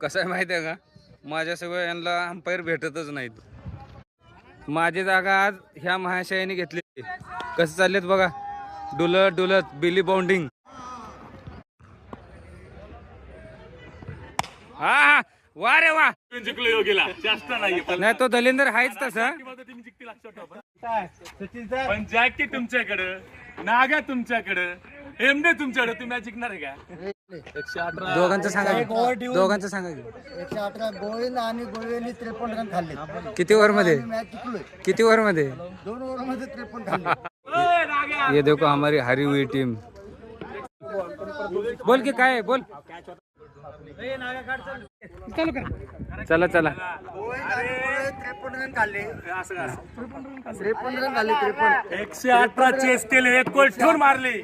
कसं आहे माहिती आहे का, माझ्या सगळं यांना अंपायर भेटतच नाहीत. माझी जागा आज ह्या महाशयाने घेतली. कसं चाललेत बघा, डुलत डुलत बिली बाउंडिंग. हा वा रे वा. जिंकलो योगीला जास्त नाही नाही तो दलिंदर आहेच तसा. पण जॅकी तुमच्याकडं, नागा तुमच्याकडं, एमडे तुमच्याकडे, तुम्ही जिंकणार आहे का? 118 दोघांचं सांगा की. दोघांचं सांगा की. 118 गोळी आणि गोळीने 53 रन खाल्ले. किती ओव्हर मध्ये? मॅच जिंकलोय. किती ओव्हर मध्ये? 2 ओव्हर मध्ये 53 खाल्ले. ये देखो हमारी हारी हुई टीम. बोल की काय बोल. चला चला. 53 रन खाल्ले. असं का? 53 रन खाल्ले. 53. 118 चेस केले, एक गोल ठेवून मारली.